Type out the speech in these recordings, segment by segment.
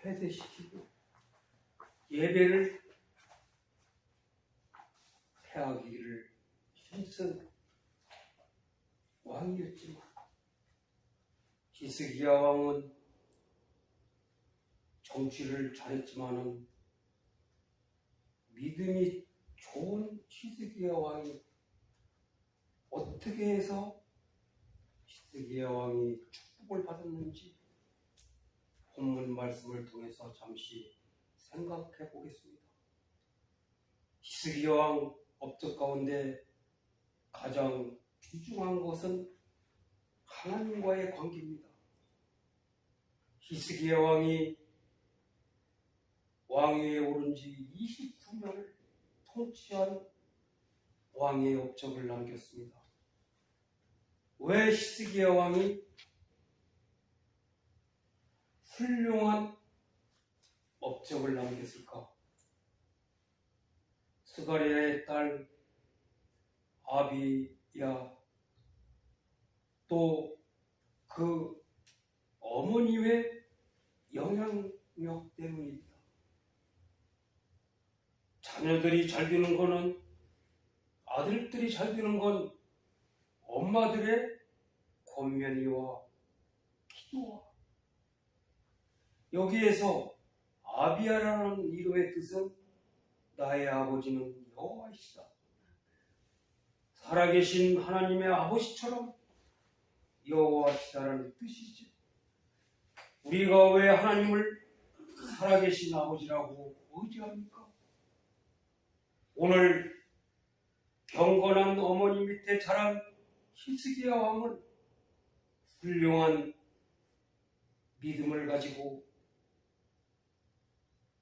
폐쇄시키고 예배를 폐하기를 힘쓴 왕이었지만 히스기야 왕은 정치를 잘했지만은 믿음이 좋은 히스기야 왕이 어떻게 해서 히스기야 왕이 축복을 받았는지 본문 말씀을 통해서 잠시 생각해 보겠습니다. 히스기야 왕 업적 가운데 가장 귀중한 것은 하나님과의 관계입니다. 히스기야 왕이 왕위에 오른 지 29년을 통치한 왕의 업적을 남겼습니다. 왜 히스기야 왕이 훌륭한 업적을 남겼을까? 스가랴의 딸 아비야 또 그 어머니의 영향력 때문입니다. 자녀들이 잘 되는 거는, 아들들이 잘 되는 건 엄마들의 권면이와 기도와, 여기에서 아비야라는 이름의 뜻은 나의 아버지는 여호와이시다. 살아계신 하나님의 아버지처럼 여호와시다라는 뜻이지. 우리가 왜 하나님을 살아계신 아버지라고 의지합니까? 오늘 경건한 어머니 밑에 자란 히스기야 왕은 훌륭한 믿음을 가지고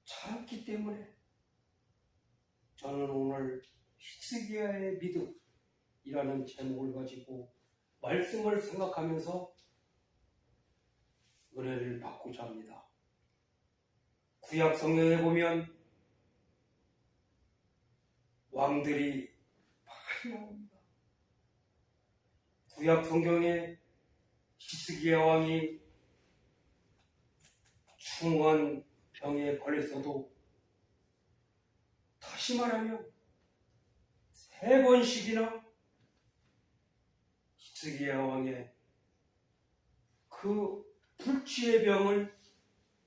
자랐기 때문에 저는 오늘 히스기야의 믿음이라는 제목을 가지고 말씀을 생각하면서 은혜를 받고자 합니다. 구약 성경에 보면 왕들이 많이 나옵니다. 구약 성경에 히스기야 왕이 충한 병에 걸렸어도, 다시 말하면 3번씩이나 히스기야 왕의 그 불치의 병을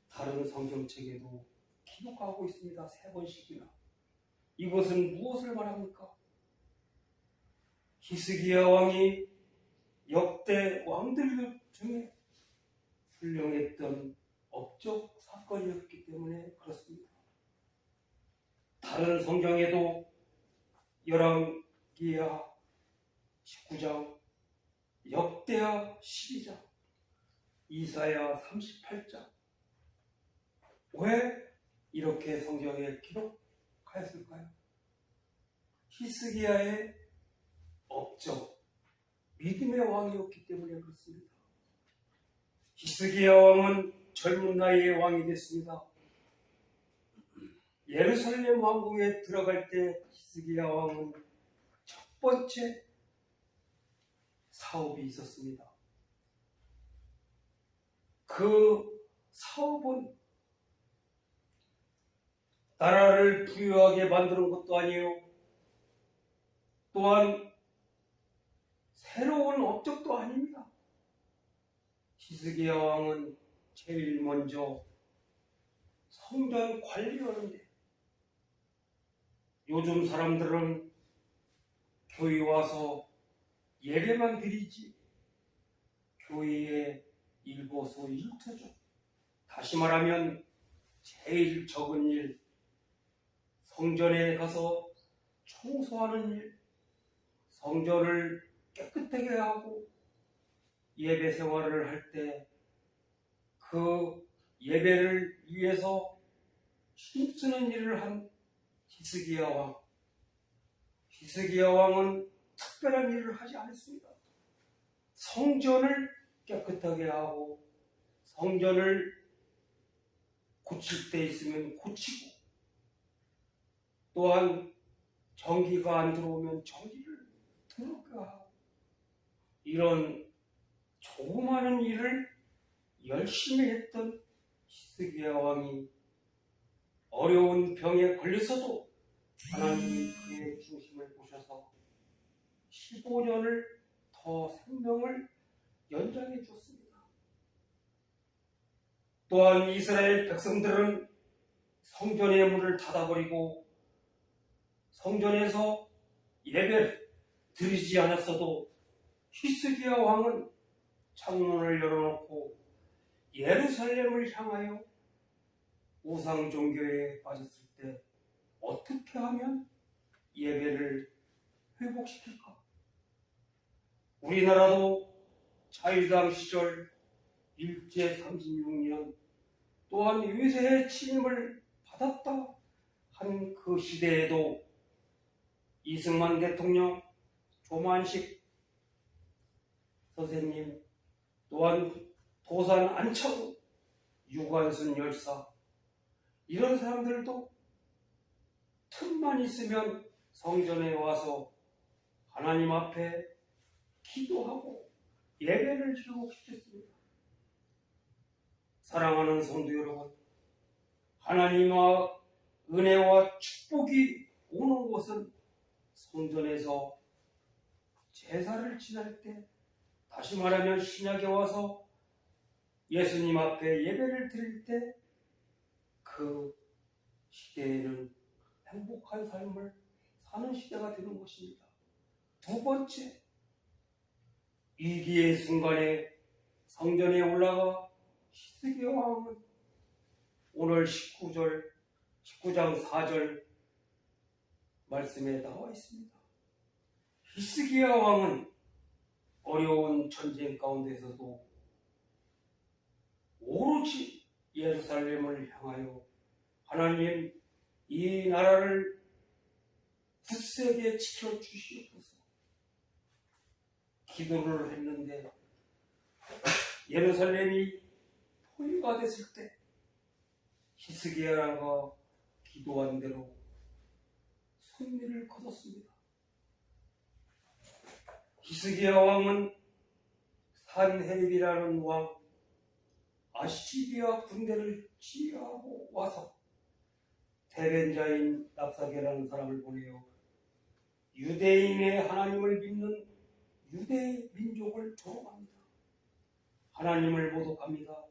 다른 성경책에도 기록하고 있습니다. 3번씩이나. 이것은 무엇을 말합니까? 히스기야 왕이 역대 왕들 중에 훌륭했던 업적 사건이었기 때문에 그렇습니다. 다른 성경에도 열왕기하 19장, 역대하 12장, 이사야 38장. 왜 이렇게 성경에 기록하였을까요? 히스기야의 업적, 믿음의 왕이었기 때문에 그렇습니다. 히스기야 왕은 젊은 나이에 왕이 됐습니다. 예루살렘 왕궁에 들어갈 때 히스기야 왕은 첫 번째 사업이 있었습니다. 그 사업은 나라를 부유하게 만드는 것도 아니에요. 또한 새로운 업적도 아닙니다. 히스기야 왕은 제일 먼저 성전 관리하는데, 요즘 사람들은 교회 와서 예배만 드리지 교회의 일보수 일투죠. 다시 말하면 제일 적은 일, 성전에 가서 청소하는 일, 성전을 깨끗하게 하고 예배 생활을 할 때 그 예배를 위해서 힘쓰는 일을 한 히스기야 왕. 히스기야 왕은 특별한 일을 하지 않았습니다. 성전을 깨끗하게 하고 성전을 고칠 때 있으면 고치고, 또한 전기가 안 들어오면 전기를 들어오게 하고, 이런 조그마한 일을 열심히 했던 히스기야 왕이 어려운 병에 걸렸어도 하나님이 그의 중심을 보셔서 15년을 더 생명을 연장해 주었습니다. 또한 이스라엘 백성들은 성전의 문을 닫아버리고 성전에서 예배를 드리지 않았어도 히스기야 왕은 창문을 열어놓고 예루살렘을 향하여 우상 종교에 빠졌을 때 어떻게 하면 예배를 회복시킬까? 우리나라도 자유당 시절 일제 36년 또한 유세의 침입을 받았다 한 그 시대에도 이승만 대통령, 조만식 선생님, 또한 도산 안철우, 유관순 열사, 이런 사람들도 틈만 있으면 성전에 와서 하나님 앞에 기도하고 예배를 회복시켰습니다. 사랑하는 성도 여러분, 하나님의 은혜와 축복이 오는 곳은 성전에서 제사를 지낼 때, 다시 말하면 신약에 와서 예수님 앞에 예배를 드릴 때 그 시대에는 행복한 삶을 사는 시대가 되는 것입니다. 두 번째, 위기의 순간에 성전에 올라가 히스기야 왕은 오늘 19장 4절 말씀에 나와 있습니다. 히스기야 왕은 어려운 전쟁 가운데서도 오로지 예루살렘을 향하여 하나님, 이 나라를 굳세게 지켜주시옵소서 기도를 했는데, 예루살렘이 포위가 됐을 때 히스기야가 기도한 대로 승리를 거뒀습니다. 히스기야 왕은 산헤립이라는 왕, 아시리아 군대를 지휘하고 와서 대변자인 랍사게라는 사람을 보내어 유대인의 하나님을 믿는 유대 민족을 조롱합니다. 하나님을 모독합니다.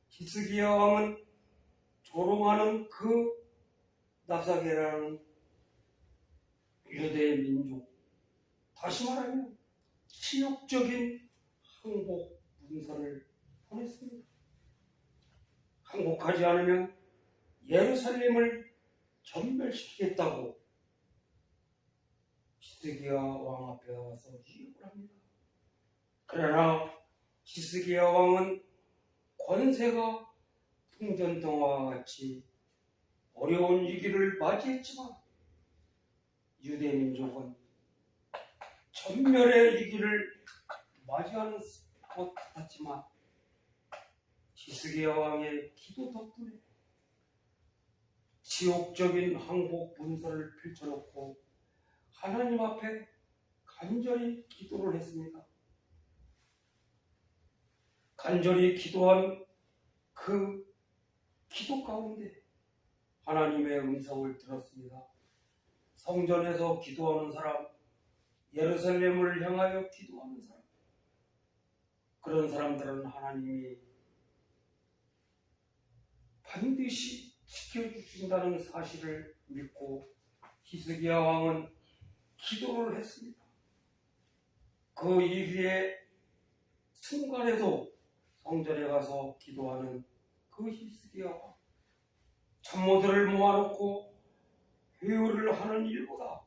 히스기야 왕은 조롱하는 그 랍사게라는 유대 민족, 다시 말하면 치욕적인 항복 문서를 보냈습니다. 항복하지 않으면 예루살렘을 전멸시키겠다고 히스기야 왕 앞에 와서 유혹을 합니다. 그러나 히스기야 왕은 권세가 풍전등화와 같이 어려운 위기를 맞이했지만 유대 민족은 전멸의 위기를 맞이하는 것 같았지만 히스기야 왕의 기도 덕분에 지옥적인 항복 문서를 펼쳐놓고 하나님 앞에 간절히 기도를 했습니다. 간절히 기도한 그 기도 가운데 하나님의 음성을 들었습니다. 성전에서 기도하는 사람, 예루살렘을 향하여 기도하는 사람, 그런 사람들은 하나님이 반드시 지켜주신다는 사실을 믿고 히스기야 왕은 기도를 했습니다. 그 이후에 순간에도 성전에 가서 기도하는 그 히스기야 왕, 참모들을 모아놓고 회유를 하는 일보다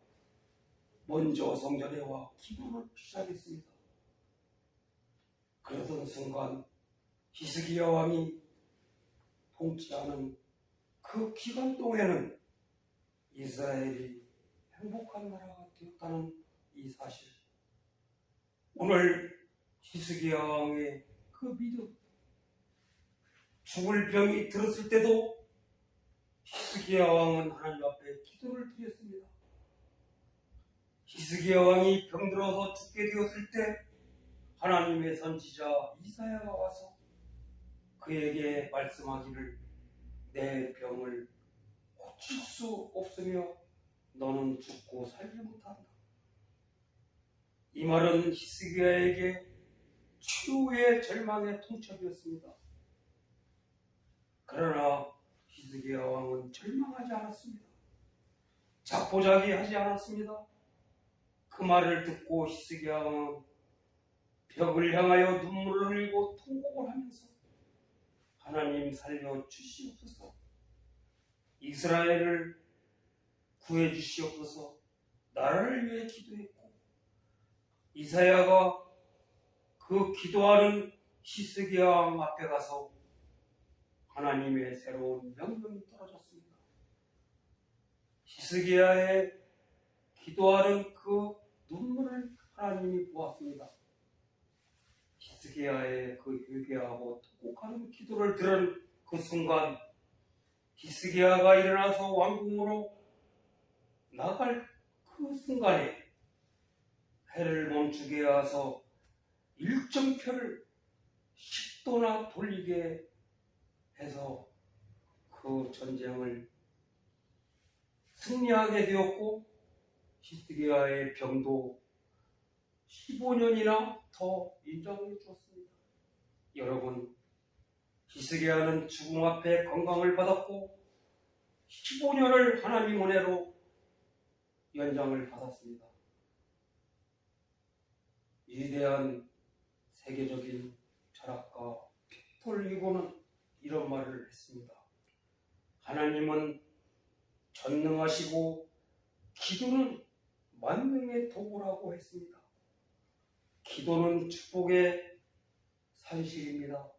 먼저 성전에 와 기도를 시작했습니다. 그러던 순간 히스기야 왕이 통치하는 그 기간 동안에는 이스라엘이 행복한 나라가 되었다는 이 사실, 오늘 히스기야 왕의 그 믿음, 죽을 병이 들었을 때도 히스기야 왕은 하나님 앞에 기도를 드렸습니다. 히스기야 왕이 병들어서 죽게 되었을 때 하나님의 선지자 이사야가 와서 그에게 말씀하기를 내 병을 고칠 수 없으며 너는 죽고 살지 못한다. 이 말은 히스기야에게 최후의 절망의 통첩이었습니다. 그러나 히스기야 왕은 절망하지 않았습니다. 자포자기하지 않았습니다. 그 말을 듣고 히스기야 왕은 벽을 향하여 눈물을 흘리고 통곡을 하면서 하나님 살려 주시옵소서, 이스라엘을 구해 주시옵소서, 나라를 위해 기도했고, 이사야가 그 기도하는 히스기야 왕 앞에 가서 하나님의 새로운 명령이 떨어졌습니다. 히스기야의 기도하는 그 눈물을 하나님이 보았습니다. 히스기야의 그 회개하고 통곡하는 기도를 들은 그 순간 히스기야가 일어나서 왕궁으로 나갈 그 순간에 해를 멈추게 하서 일정표를 10도나 돌리게 해서 그 전쟁을 승리하게 되었고 히스기야의 병도 15년이나 더 인정해 주었습니다. 여러분, 히스기야는 죽음 앞에 건강을 받았고 15년을 하나님 은혜로 연장을 받았습니다. 위대한 세계적인 철학가 빅토르 휴고는 이런 말을 했습니다. 하나님은 전능하시고 기도는 만능의 도구라고 했습니다. 기도는 축복의 산실입니다.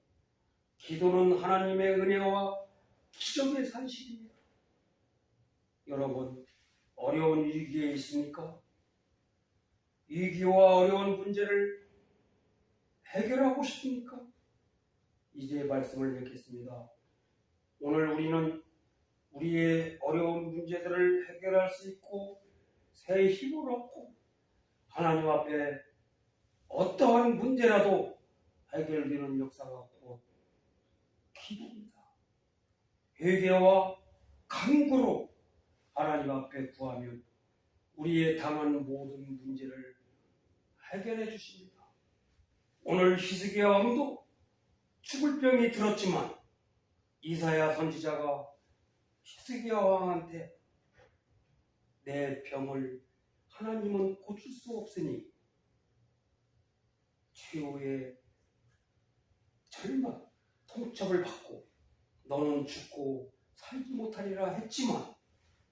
기도는 하나님의 은혜와 기적의 산실입니다. 여러분, 어려운 위기에 있습니까? 위기와 어려운 문제를 해결하고 싶습니까? 이제 말씀을 맺겠습니다. 오늘 우리는 우리의 어려운 문제들을 해결할 수 있고 새 힘을 얻고 하나님 앞에 어떠한 문제라도 해결되는 역사가 곧 기도입니다. 회개와 간구로 하나님 앞에 구하면 우리의 당한 모든 문제를 해결해 주십니다. 오늘 히스기야 왕도 죽을 병이 들었지만 이사야 선지자가 히스기야 왕한테 내 병을 하나님은 고칠 수 없으니 최후의 절망, 통첩을 받고 너는 죽고 살지 못하리라 했지만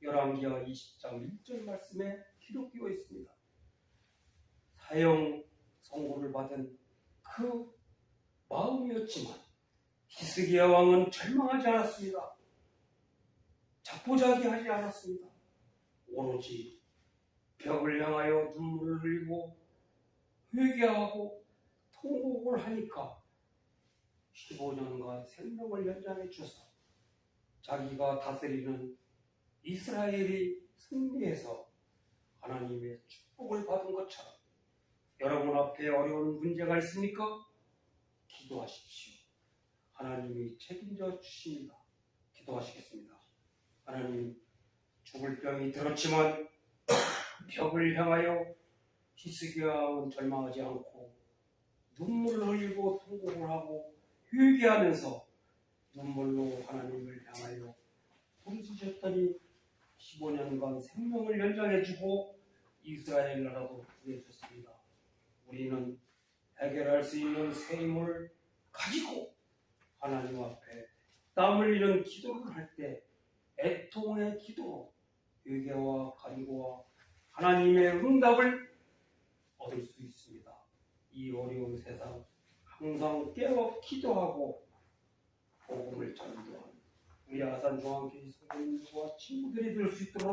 열왕기하 20장 1절 말씀에 기록되어 있습니다. 사형 선고를 받은 그 마음이었지만 히스기야 왕은 절망하지 않았습니다. 자포자기하지 않았습니다. 오로지 벽을 향하여 눈물을 흘리고 회개하고 통곡을 하니까 15년간 생명을 연장해 주셔서 자기가 다스리는 이스라엘이 승리해서 하나님의 축복을 받은 것처럼 여러분 앞에 어려운 문제가 있습니까? 기도하십시오. 하나님이 책임져 주십니다. 기도하시겠습니다. 하나님, 죽을 병이 들었지만 벽을 향하여 히스기야 왕은 절망하지 않고 눈물을 흘리고 통곡을 하고 회개하면서 눈물로 하나님을 향하여 부르짖었더니 15년간 생명을 연장해주고 이스라엘 나라도 구해줬습니다. 우리는 해결할 수 있는 새 힘을 가지고 하나님 앞에 땀 흘리는 기도를 할 때 애통의 기도로 회개와 간구와 하나님의 응답을 얻을 수 있습니다. 이 어려운 세상 항상 깨어 기도하고 복음을 전도하는 우리 아산중앙교회 성도님과 친구들이 될 수 있도록